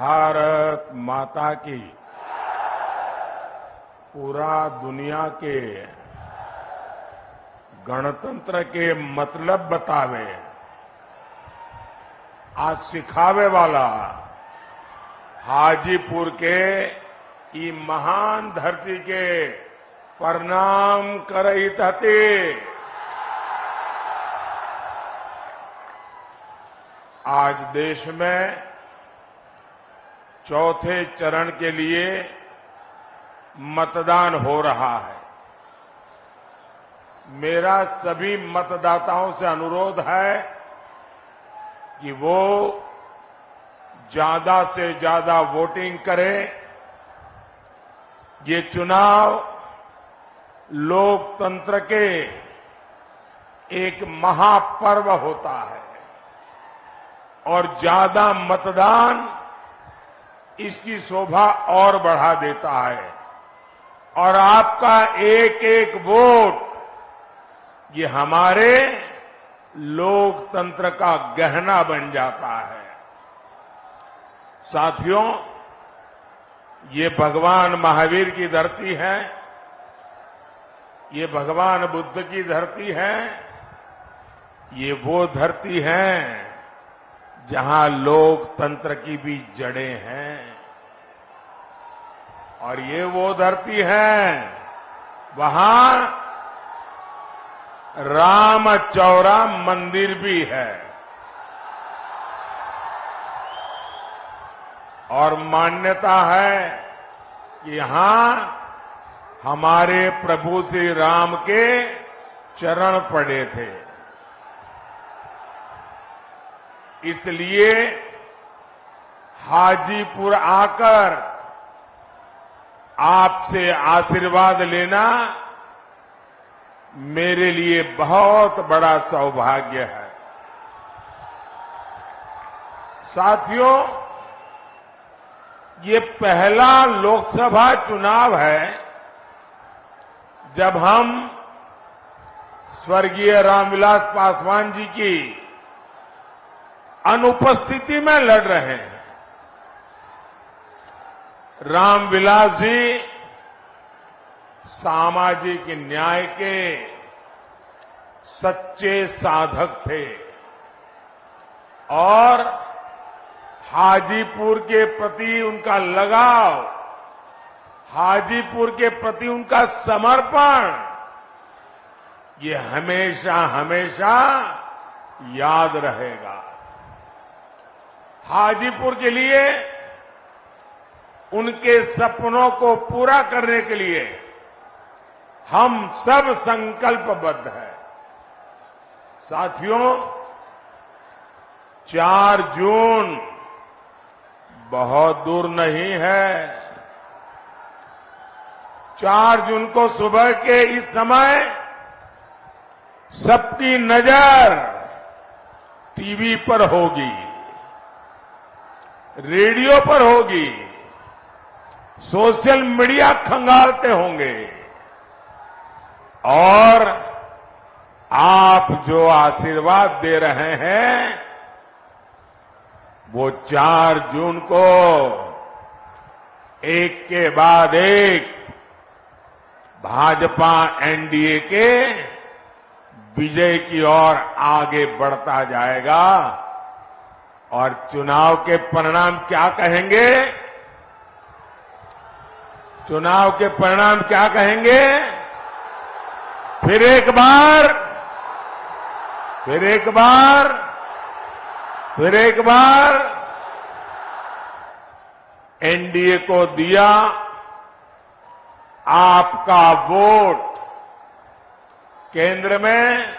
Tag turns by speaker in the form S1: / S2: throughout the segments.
S1: भारत माता की पूरा दुनिया के गणतंत्र के मतलब बतावे, आज सिखावे वाला हाजीपुर के ई महान धरती के प्रणाम करहित हते। आज देश में चौथे चरण के लिए मतदान हो रहा है। मेरा सभी मतदाताओं से अनुरोध है कि वो ज्यादा से ज्यादा वोटिंग करें। ये चुनाव लोकतंत्र के एक महापर्व होता है और ज्यादा मतदान इसकी शोभा और बढ़ा देता है और आपका एक एक वोट ये हमारे लोकतंत्र का गहना बन जाता है। साथियों, ये भगवान महावीर की धरती है, ये भगवान बुद्ध की धरती है, ये वो धरती है जहां लोकतंत्र की भी जड़ें हैं और ये वो धरती है वहां राम चौरा मंदिर भी है और मान्यता है कि यहां हमारे प्रभु श्री राम के चरण पड़े थे। इसलिए हाजीपुर आकर आपसे आशीर्वाद लेना मेरे लिए बहुत बड़ा सौभाग्य है। साथियों, ये पहला लोकसभा चुनाव है जब हम स्वर्गीय रामविलास पासवान जी की अनुपस्थिति में लड़ रहे हैं। रामविलास जी सामाजिक न्याय के सच्चे साधक थे और हाजीपुर के प्रति उनका लगाव, हाजीपुर के प्रति उनका समर्पण ये हमेशा हमेशा याद रहेगा। हाजीपुर के लिए, उनके सपनों को पूरा करने के लिए हम सब संकल्पबद्ध हैं। साथियों, 4 जून बहुत दूर नहीं है। 4 जून को सुबह के इस समय सबकी नजर टीवी पर होगी, रेडियो पर होगी, सोशल मीडिया खंगालते होंगे और आप जो आशीर्वाद दे रहे हैं वो 4 जून को एक के बाद एक भाजपा एनडीए के विजय की ओर आगे बढ़ता जाएगा। और चुनाव के परिणाम क्या कहेंगे? चुनाव के परिणाम क्या कहेंगे? फिर एक बार, फिर एक बार, फिर एक बार एनडीए को दिया आपका वोट केंद्र में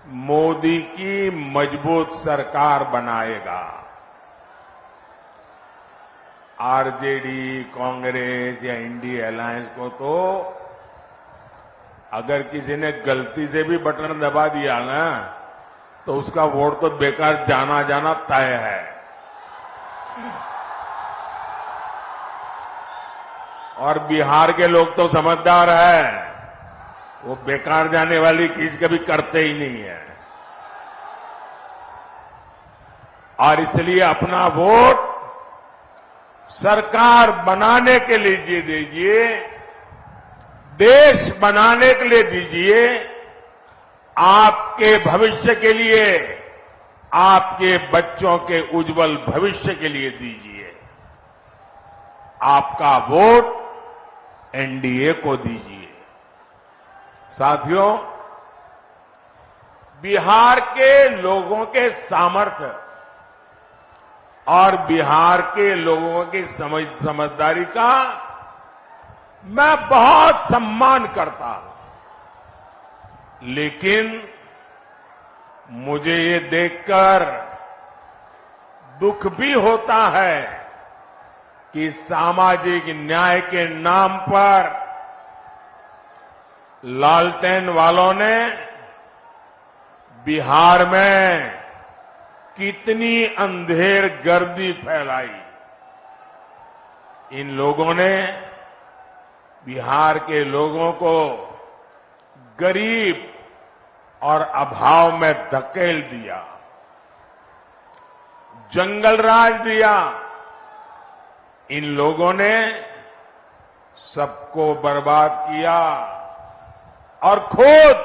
S1: मोदी की मजबूत सरकार बनाएगा। आरजेडी, कांग्रेस या इंडिया अलायंस को तो अगर किसी ने गलती से भी बटन दबा दिया ना तो उसका वोट तो बेकार जाना जाना तय है। और बिहार के लोग तो समझदार है, वो बेकार जाने वाली चीज कभी करते ही नहीं है और इसलिए अपना वोट सरकार बनाने के लिए दीजिए, देश बनाने के लिए दीजिए, आपके भविष्य के लिए, आपके बच्चों के उज्जवल भविष्य के लिए दीजिए। आपका वोट एनडीए को दीजिए। साथियों, बिहार के लोगों के सामर्थ्य और बिहार के लोगों की समझदारी का मैं बहुत सम्मान करता हूं, लेकिन मुझे ये देखकर दुख भी होता है कि सामाजिक न्याय के नाम पर लालटेन वालों ने बिहार में कितनी अंधेर गर्दी फैलाई। इन लोगों ने बिहार के लोगों को गरीब और अभाव में धकेल दिया, जंगल राज दिया। इन लोगों ने सबको बर्बाद किया और खुद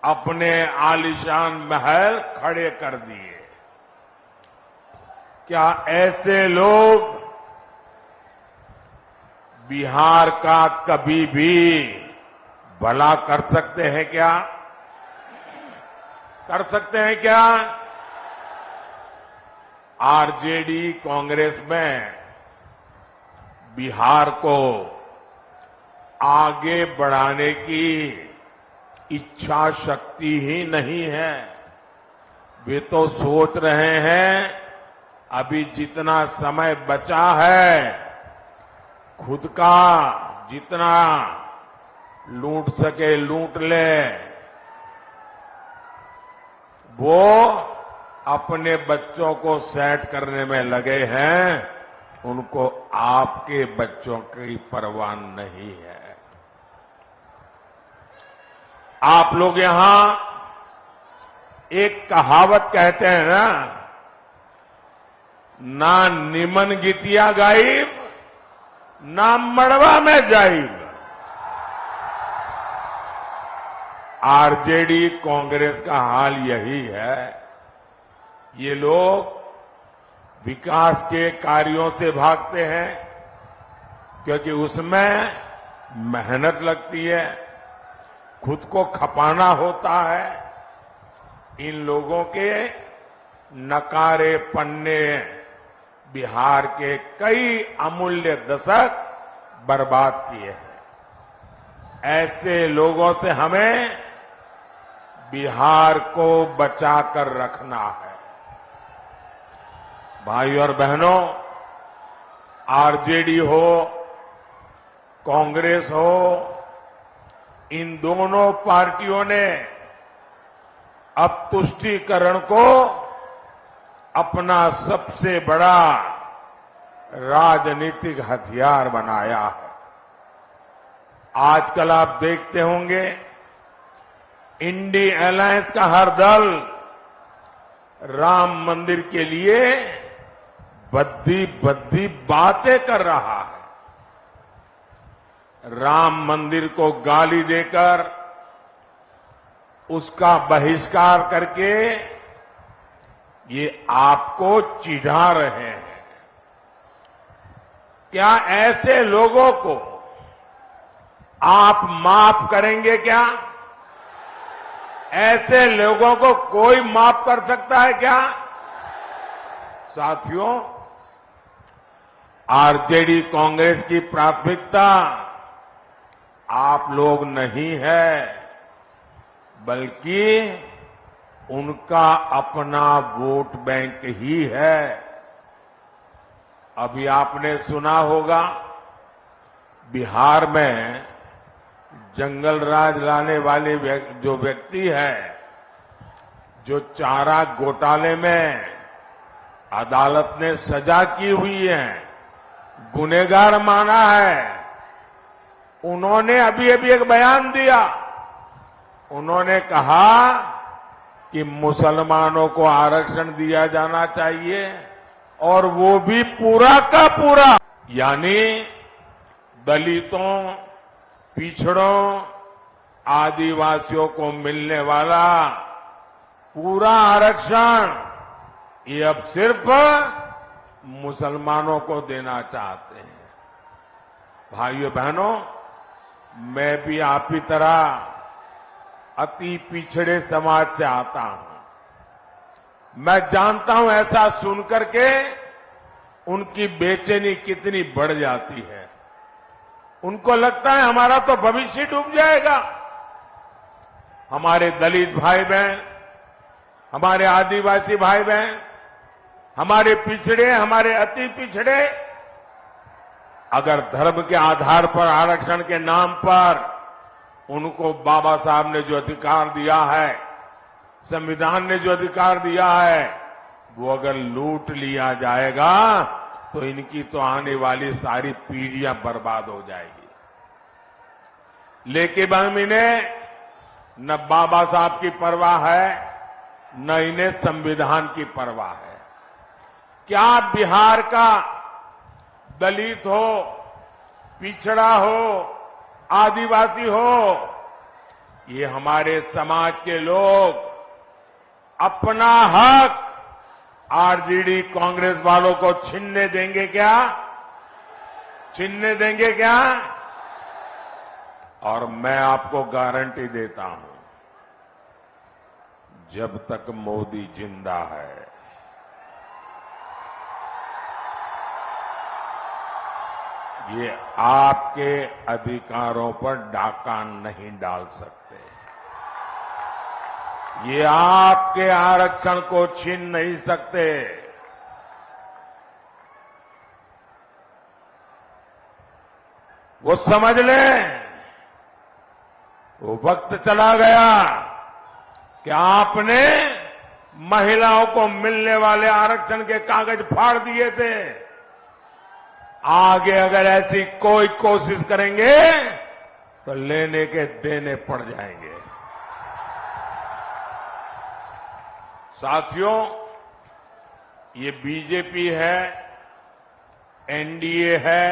S1: अपने आलीशान महल खड़े कर दिए। क्या ऐसे लोग बिहार का कभी भी भला कर सकते हैं क्या? कर सकते हैं क्या? आरजेडी कांग्रेस में बिहार को आगे बढ़ाने की इच्छा शक्ति ही नहीं है। वे तो सोच रहे हैं अभी जितना समय बचा है, खुद का जितना लूट सके लूट ले। वो अपने बच्चों को सेट करने में लगे हैं, उनको आपके बच्चों की परवाह नहीं है। आप लोग यहां एक कहावत कहते हैं ना निमन गीतिया गाइब, ना मड़वा में जाइब। आरजेडी कांग्रेस का हाल यही है। ये लोग विकास के कार्यों से भागते हैं क्योंकि उसमें मेहनत लगती है, खुद को खपाना होता है। इन लोगों के नकारे पन्ने बिहार के कई अमूल्य दशक बर्बाद किए हैं। ऐसे लोगों से हमें बिहार को बचाकर रखना है। भाई और बहनों, आरजेडी हो, कांग्रेस हो, इन दोनों पार्टियों ने अब तुष्टीकरण को अपना सबसे बड़ा राजनीतिक हथियार बनाया है। आजकल आप देखते होंगे इंडी अलायंस का हर दल राम मंदिर के लिए बद्दी बद्दी बातें कर रहा है। राम मंदिर को गाली देकर, उसका बहिष्कार करके ये आपको चिढ़ा रहे हैं। क्या ऐसे लोगों को आप माफ करेंगे क्या? ऐसे लोगों को कोई माफ कर सकता है क्या? साथियों, आरजेडी कांग्रेस की प्राथमिकता आप लोग नहीं है, बल्कि उनका अपना वोट बैंक ही है। अभी आपने सुना होगा बिहार में जंगल राज लाने वाले जो व्यक्ति है, जो चारा घोटाले में अदालत ने सजा की हुई है, गुनहगार माना है, उन्होंने अभी अभी एक बयान दिया। उन्होंने कहा कि मुसलमानों को आरक्षण दिया जाना चाहिए, और वो भी पूरा का पूरा, यानी दलितों, पिछड़ों, आदिवासियों को मिलने वाला पूरा आरक्षण ये अब सिर्फ मुसलमानों को देना चाहते हैं। भाइयों बहनों, मैं भी आप ही तरह अति पिछड़े समाज से आता हूं। मैं जानता हूं ऐसा सुनकर के उनकी बेचैनी कितनी बढ़ जाती है। उनको लगता है हमारा तो भविष्य डूब जाएगा। हमारे दलित भाई बहन, हमारे आदिवासी भाई बहन, हमारे पिछड़े, हमारे अति पिछड़े अगर धर्म के आधार पर आरक्षण के नाम पर उनको बाबा साहब ने जो अधिकार दिया है, संविधान ने जो अधिकार दिया है, वो अगर लूट लिया जाएगा तो इनकी तो आने वाली सारी पीढ़ियां बर्बाद हो जाएगी। लेकिन हम इन्हें न बाबा साहब की परवाह है, न इन्हें संविधान की परवाह है। क्या बिहार का दलित हो, पिछड़ा हो, आदिवासी हो, ये हमारे समाज के लोग अपना हक आरजेडी कांग्रेस वालों को छीनने देंगे क्या? छीनने देंगे क्या? और मैं आपको गारंटी देता हूं, जब तक मोदी जिंदा है, ये आपके अधिकारों पर डाका नहीं डाल सकते। ये आपके आरक्षण को छीन नहीं सकते। वो समझ लें, वो वक्त चला गया कि आपने महिलाओं को मिलने वाले आरक्षण के कागज फाड़ दिए थे। आगे अगर ऐसी कोई कोशिश करेंगे तो लेने के देने पड़ जाएंगे। साथियों, ये बीजेपी है, एनडीए है,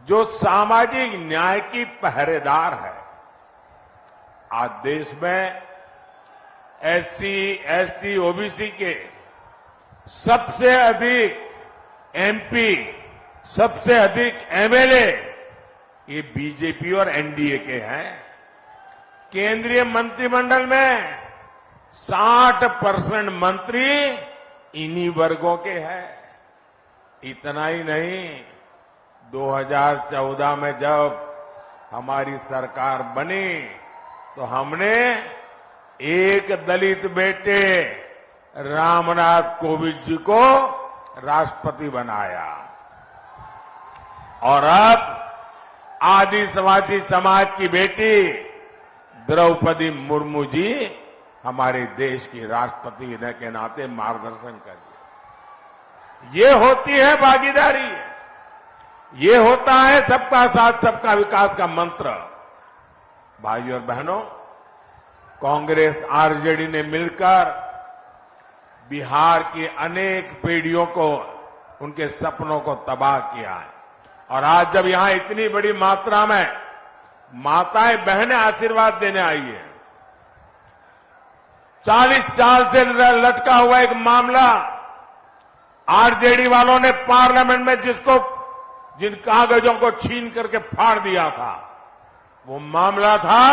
S1: जो सामाजिक न्याय की पहरेदार है। आज देश में एससी, एसटी, ओबीसी के सबसे अधिक एमपी, सबसे अधिक एमएलए ये बीजेपी और एनडीए के हैं। केंद्रीय मंत्रिमंडल में 60% मंत्री इन्हीं वर्गों के हैं। इतना ही नहीं, 2014 में जब हमारी सरकार बनी तो हमने एक दलित बेटे रामनाथ कोविंद जी को राष्ट्रपति बनाया और अब आदिवासी समाज की बेटी द्रौपदी मुर्मू जी हमारे देश की राष्ट्रपति के नाते मार्गदर्शन करिए। ये होती है भागीदारी, ये होता है सबका साथ सबका विकास का मंत्र। भाइयों और बहनों, कांग्रेस आरजेडी ने मिलकर बिहार की अनेक पीढ़ियों को, उनके सपनों को तबाह किया है। और आज जब यहां इतनी बड़ी मात्रा में माताएं बहनें आशीर्वाद देने आई है, 40 साल से लटका हुआ एक मामला आरजेडी वालों ने पार्लियामेंट में जिन कागजों को छीन करके फाड़ दिया था, वो मामला था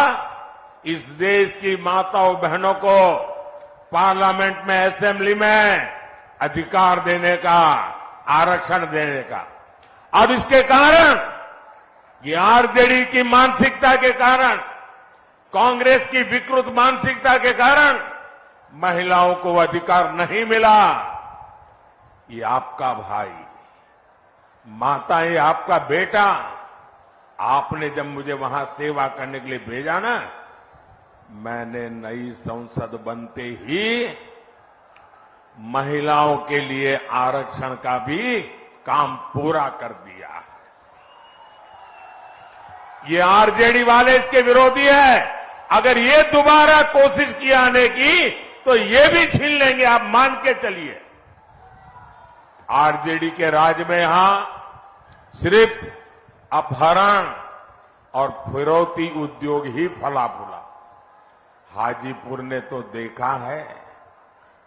S1: इस देश की माताओं बहनों को पार्लियामेंट में, असेंबली में अधिकार देने का, आरक्षण देने का। अब इसके कारण, ये आरजेडी की मानसिकता के कारण, कांग्रेस की विकृत मानसिकता के कारण महिलाओं को अधिकार नहीं मिला। ये आपका भाई, माता, ये आपका बेटा, आपने जब मुझे वहां सेवा करने के लिए भेजा ना, मैंने नई संसद बनते ही महिलाओं के लिए आरक्षण का भी काम पूरा कर दिया। ये आरजेडी वाले इसके विरोधी है। अगर ये दोबारा कोशिश की आने की तो ये भी छीन लेंगे, आप मान के चलिए। आरजेडी के राज में यहां सिर्फ अपहरण और फिरौती उद्योग ही फला फूला। हाजीपुर ने तो देखा है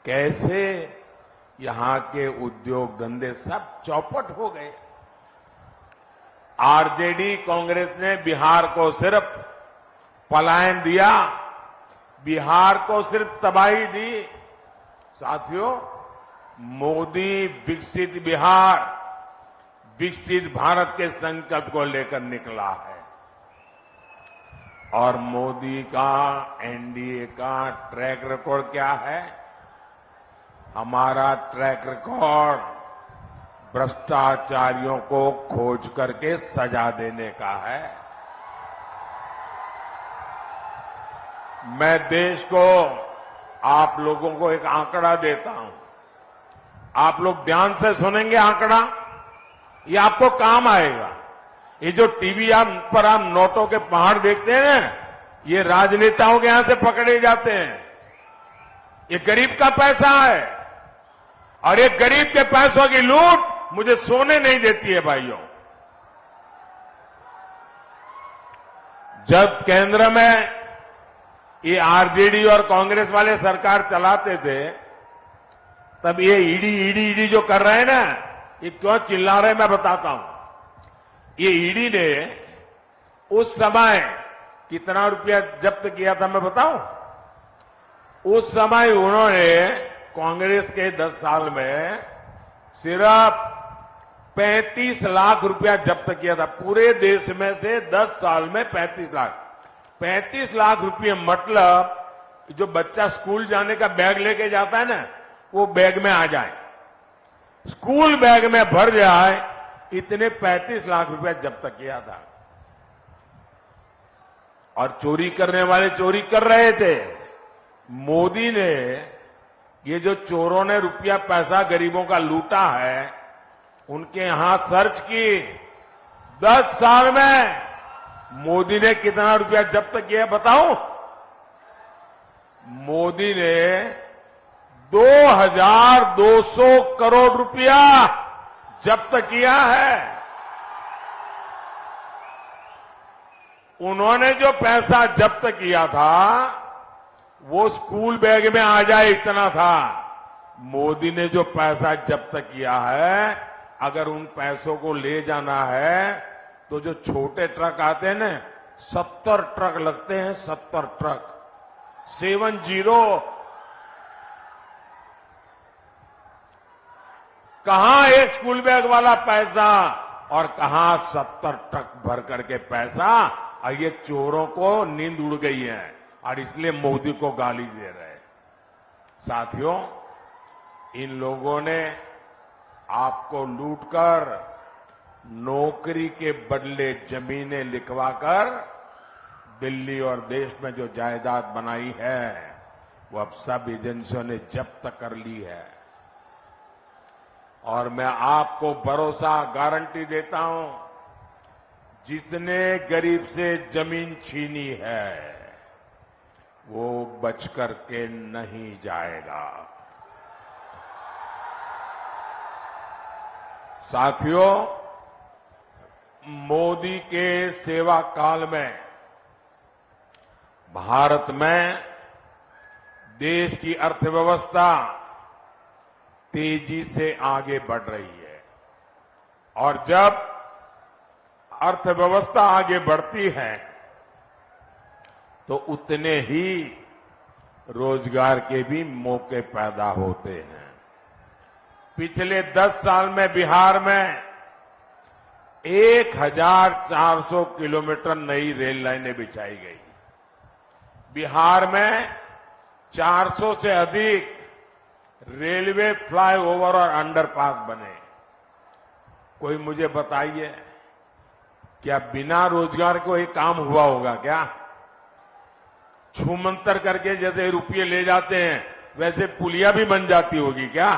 S1: कैसे यहां के उद्योग धंधे सब चौपट हो गए। आरजेडी कांग्रेस ने बिहार को सिर्फ पलायन दिया, बिहार को सिर्फ तबाही दी। साथियों, मोदी विकसित बिहार, विकसित भारत के संकल्प को लेकर निकला है और मोदी का, एनडीए का ट्रैक रिकॉर्ड क्या है? हमारा ट्रैक रिकॉर्ड भ्रष्टाचारियों को खोज करके सजा देने का है। मैं देश को, आप लोगों को एक आंकड़ा देता हूं। आप लोग ध्यान से सुनेंगे आंकड़ा, ये आपको काम आएगा। ये जो टीवी पर आप नोटों के पहाड़ देखते हैं ना, ये राजनेताओं के यहां से पकड़े जाते हैं। ये गरीब का पैसा है और ये गरीब के पैसों की लूट मुझे सोने नहीं देती है भाइयों। जब केंद्र में ये आरजेडी और कांग्रेस वाले सरकार चलाते थे, तब ये ईडी जो कर रहे हैं ना, ये क्यों चिल्ला रहे मैं बताता हूं। ये ईडी ने उस समय कितना रुपया जब्त किया था मैं बताऊं? उस समय उन्होंने कांग्रेस के 10 साल में सिर्फ 35 लाख रुपया जब्त किया था। पूरे देश में से 10 साल में 35 लाख रुपये, मतलब जो बच्चा स्कूल जाने का बैग लेके जाता है ना, वो बैग में आ जाए, स्कूल बैग में भर जाए, इतने 35 लाख रुपया जब्त किया था। और चोरी करने वाले चोरी कर रहे थे। मोदी ने, ये जो चोरों ने रुपया पैसा गरीबों का लूटा है, उनके यहां सर्च की। 10 साल में मोदी ने कितना रुपया जब्त किया बताऊं? मोदी ने 2200 करोड़ रुपया जब्त किया है। उन्होंने जो पैसा जब्त किया था वो स्कूल बैग में आ जाए इतना था। मोदी ने जो पैसा जब्त किया है, अगर उन पैसों को ले जाना है तो जो छोटे ट्रक आते हैं ना, 70 ट्रक लगते हैं, 70 ट्रक, 70। कहां एक स्कूल बैग वाला पैसा और कहां 70 ट्रक भर करके पैसा। और ये चोरों को नींद उड़ गई है और इसलिए मोदी को गाली दे रहे हैं। साथियों, इन लोगों ने आपको लूटकर, नौकरी के बदले जमीनें लिखवाकर दिल्ली और देश में जो जायदाद बनाई है, वो अब सब एजेंसियों ने जब्त कर ली है। और मैं आपको भरोसा, गारंटी देता हूं, जिसने गरीब से जमीन छीनी है वो बच करके नहीं जाएगा। साथियों, मोदी के सेवा काल में भारत में देश की अर्थव्यवस्था तेजी से आगे बढ़ रही है। और जब अर्थव्यवस्था आगे बढ़ती है तो उतने ही रोजगार के भी मौके पैदा होते हैं। पिछले 10 साल में बिहार में 1400 किलोमीटर नई रेल लाइनें बिछाई गई। बिहार में 400 से अधिक रेलवे फ्लाईओवर और अंडरपास बने। कोई मुझे बताइए, क्या बिना रोजगार को एक काम हुआ होगा क्या? छूमंतर करके जैसे रुपये ले जाते हैं वैसे पुलिया भी बन जाती होगी क्या?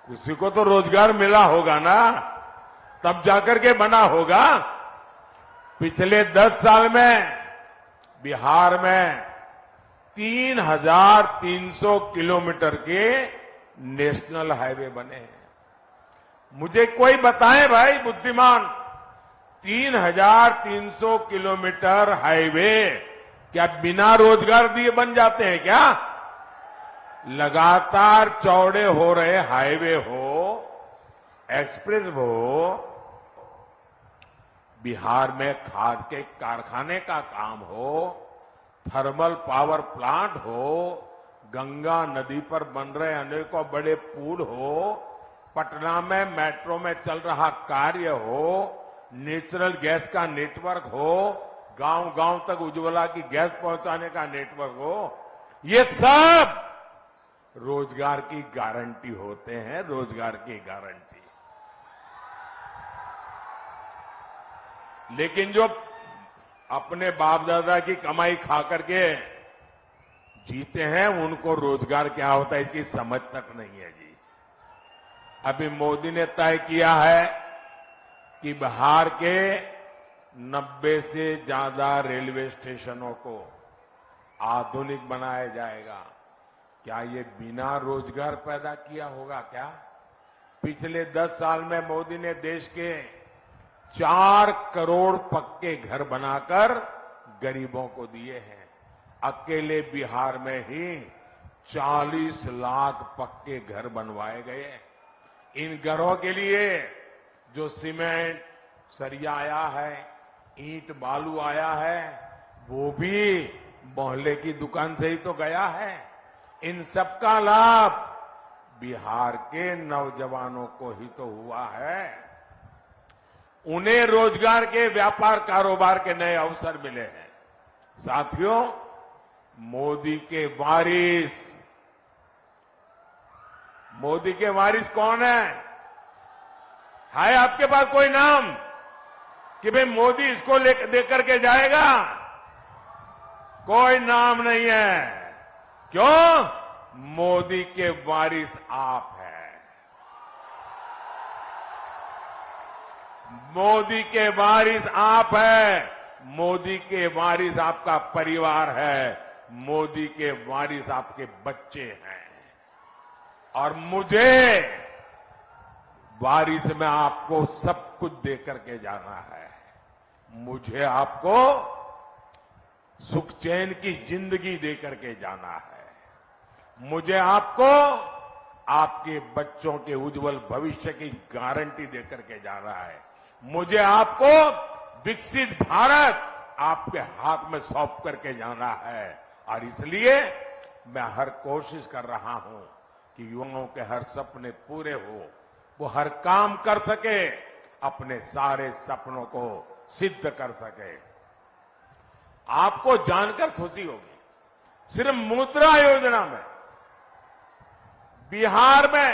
S1: किसी को तो रोजगार मिला होगा ना, तब जाकर के बना होगा। पिछले 10 साल में बिहार में 3300 किलोमीटर के नेशनल हाईवे बने हैं। मुझे कोई बताए भाई बुद्धिमान, 3,300 किलोमीटर हाईवे क्या बिना रोजगार दिए बन जाते हैं क्या? लगातार चौड़े हो रहे हाईवे हो, एक्सप्रेस हो, बिहार में खाद के कारखाने का काम हो, थर्मल पावर प्लांट हो, गंगा नदी पर बन रहे अनेकों बड़े पुल हो, पटना में मेट्रो में चल रहा कार्य हो, नेचुरल गैस का नेटवर्क हो, गांव गांव तक उज्ज्वला की गैस पहुंचाने का नेटवर्क हो, ये सब रोजगार की गारंटी होते हैं, रोजगार की गारंटी। लेकिन जो अपने बाप दादा की कमाई खा करके जीते हैं, उनको रोजगार क्या होता है इसकी समझ तक नहीं है जी। अभी मोदी ने तय किया है कि बिहार के 90 से ज्यादा रेलवे स्टेशनों को आधुनिक बनाया जाएगा। क्या ये बिना रोजगार पैदा किया होगा क्या? पिछले 10 साल में मोदी ने देश के 4 करोड़ पक्के घर बनाकर गरीबों को दिए हैं। अकेले बिहार में ही 40 लाख पक्के घर बनवाए गए। इन घरों के लिए जो सीमेंट सरिया आया है, ईंट बालू आया है, वो भी मोहल्ले की दुकान से ही तो गया है। इन सबका लाभ बिहार के नौजवानों को ही तो हुआ है। उन्हें रोजगार के, व्यापार कारोबार के नए अवसर मिले हैं। साथियों, मोदी के वारिस कौन है आपके पास कोई नाम कि भाई मोदी इसको लेकर के जाएगा? कोई नाम नहीं है। क्यों? मोदी के वारिस आप हैं। मोदी के वारिस आप हैं। मोदी के वारिस आपका परिवार है। मोदी के वारिस आपके बच्चे हैं। और मुझे वारिस में आपको सब कुछ देकर के जाना है। मुझे आपको सुख चैन की जिंदगी देकर के जाना है। मुझे आपको आपके बच्चों के उज्जवल भविष्य की गारंटी देकर के जाना है। मुझे आपको विकसित भारत आपके हाथ में सौंप करके जाना है। और इसलिए मैं हर कोशिश कर रहा हूं कि युवाओं के हर सपने पूरे हो, वो हर काम कर सके, अपने सारे सपनों को सिद्ध कर सके। आपको जानकर खुशी होगी, सिर्फ मुद्रा योजना में बिहार में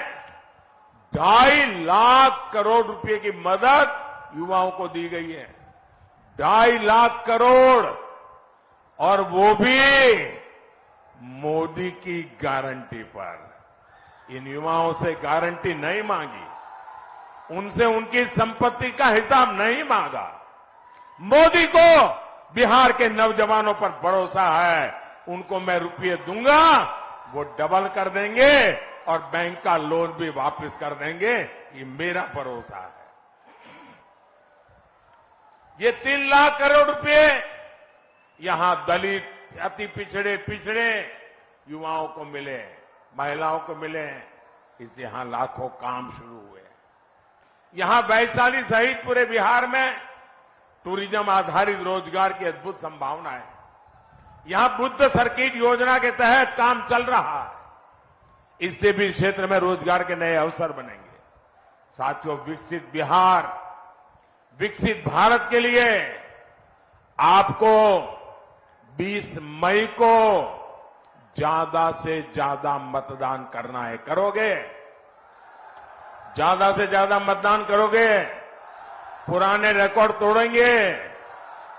S1: 2.5 लाख करोड़ रुपए की मदद युवाओं को दी गई है। 2.5 लाख करोड़, और वो भी मोदी की गारंटी पर। इन युवाओं से गारंटी नहीं मांगी, उनसे उनकी संपत्ति का हिसाब नहीं मांगा। मोदी को बिहार के नौजवानों पर भरोसा है। उनको मैं रुपये दूंगा, वो डबल कर देंगे और बैंक का लोन भी वापस कर देंगे। ये मेरा भरोसा है। ये 3 लाख करोड़ रुपए यहां दलित, अति पिछड़े युवाओं को मिले, महिलाओं को मिले। इससे यहां लाखों काम शुरू हुए। यहां वैशाली सहित पूरे बिहार में टूरिज्म आधारित रोजगार की अद्भुत संभावना है। यहां बुद्ध सर्किट योजना के तहत काम चल रहा है। इससे भी क्षेत्र में रोजगार के नए अवसर बनेंगे। साथियों, विकसित बिहार, विकसित भारत के लिए आपको 20 मई को ज्यादा से ज्यादा मतदान करना है। करोगे? ज्यादा से ज्यादा मतदान करोगे? पुराने रिकॉर्ड तोड़ेंगे?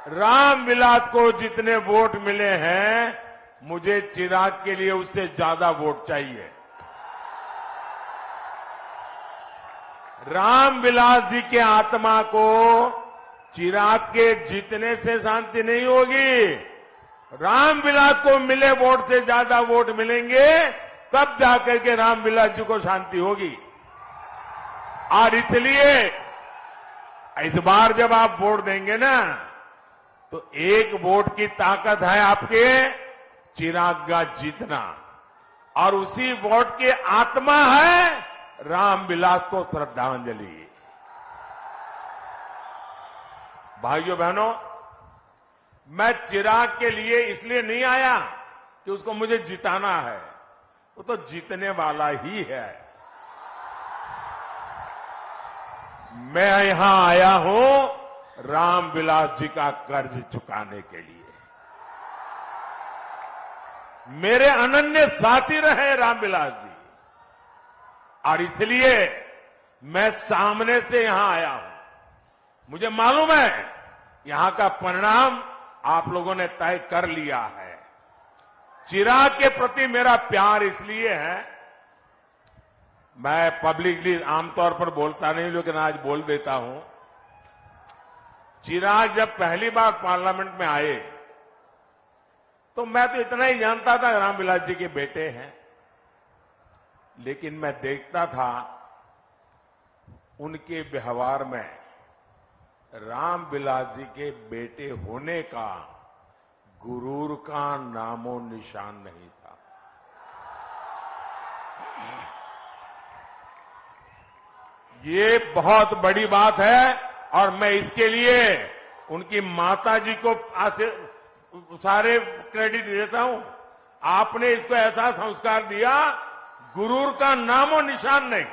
S1: रामविलास को जितने वोट मिले हैं, मुझे चिराग के लिए उससे ज्यादा वोट चाहिए। रामविलास जी के आत्मा को चिराग के जीतने से शांति नहीं होगी। रामविलास को मिले वोट से ज्यादा वोट मिलेंगे, तब जाकर के रामविलास जी को शांति होगी। और इसलिए इस बार जब आप वोट देंगे ना, तो एक वोट की ताकत है आपके चिराग का जीतना, और उसी वोट की आत्मा है रामविलास को श्रद्धांजलि। भाइयों बहनों, मैं चिराग के लिए इसलिए नहीं आया कि उसको मुझे जिताना है, वो तो जीतने वाला ही है। मैं यहां आया हूं रामविलास जी का कर्ज चुकाने के लिए। मेरे अनन्य साथी रहे रामविलास जी, और इसलिए मैं सामने से यहां आया हूं। मुझे मालूम है यहां का परिणाम आप लोगों ने तय कर लिया है। चिराग के प्रति मेरा प्यार इसलिए है, मैं पब्लिकली आमतौर पर बोलता नहीं, लेकिन आज बोल देता हूं। चिराग जब पहली बार पार्लियामेंट में आए तो मैं तो इतना ही जानता था रामविलास जी के बेटे हैं, लेकिन मैं देखता था उनके व्यवहार में रामविलास जी के बेटे होने का गुरूर का नामो निशान नहीं था। ये बहुत बड़ी बात है, और मैं इसके लिए उनकी माता जी को सारे क्रेडिट देता हूं। आपने इसको ऐसा संस्कार दिया, गुरूर का नामो निशान नहीं।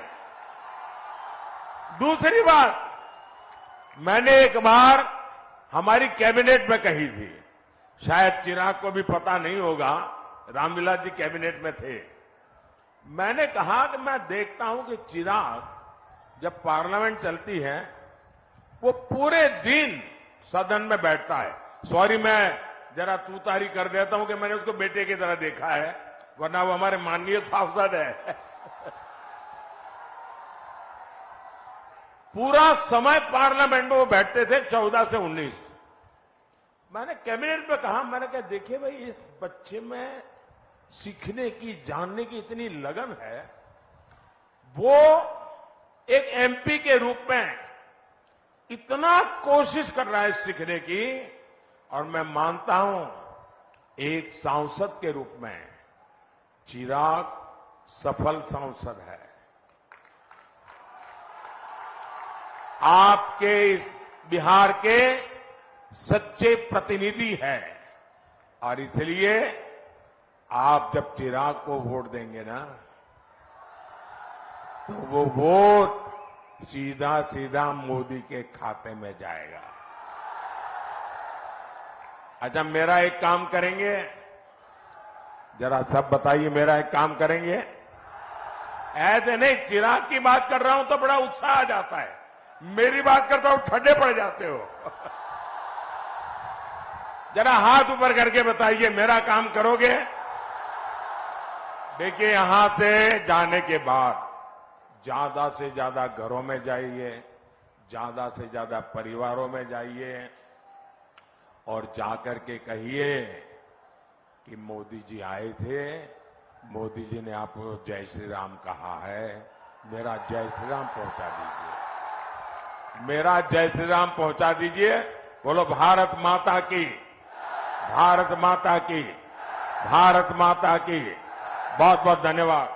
S1: दूसरी बात, मैंने एक बार हमारी कैबिनेट में कही थी, शायद चिराग को भी पता नहीं होगा, रामविलास जी कैबिनेट में थे। मैंने कहा कि मैं देखता हूं कि चिराग जब पार्लियामेंट चलती है वो पूरे दिन सदन में बैठता है। सॉरी, मैं जरा तूतारी कर देता हूं कि मैंने उसको बेटे की तरह देखा है, वरना वो हमारे माननीय सांसद है। पूरा समय पार्लियामेंट में वो बैठते थे 14 से 19। मैंने कैबिनेट में कहा, मैंने कहा देखिए भाई, इस बच्चे में सीखने की, जानने की इतनी लगन है, वो एक एमपी के रूप में इतना कोशिश कर रहा है सीखने की, और मैं मानता हूं एक सांसद के रूप में चिराग सफल सांसद है। आपके इस बिहार के सच्चे प्रतिनिधि है, और इसलिए आप जब चिराग को वोट देंगे ना, तो वो वोट सीधा सीधा मोदी के खाते में जाएगा। अच्छा, मेरा एक काम करेंगे, जरा सब बताइए, मेरा एक काम करेंगे। ऐसे नहीं, चिराग की बात कर रहा हूं तो बड़ा उत्साह आ जाता है, मेरी बात करता हूं ठंडे पड़ जाते हो। जरा हाथ ऊपर करके बताइए, मेरा काम करोगे? देखिए, यहां से जाने के बाद ज्यादा से ज्यादा घरों में जाइए, ज्यादा से ज्यादा परिवारों में जाइए, और जाकर के कहिए कि मोदी जी आए थे, मोदी जी ने आपको जय श्री राम कहा है, मेरा जय श्री राम पहुंचा दीजिए, मेरा जय श्री राम पहुंचा दीजिए। बोलो भारत माता की, भारत माता की, भारत माता की। बहुत बहुत धन्यवाद।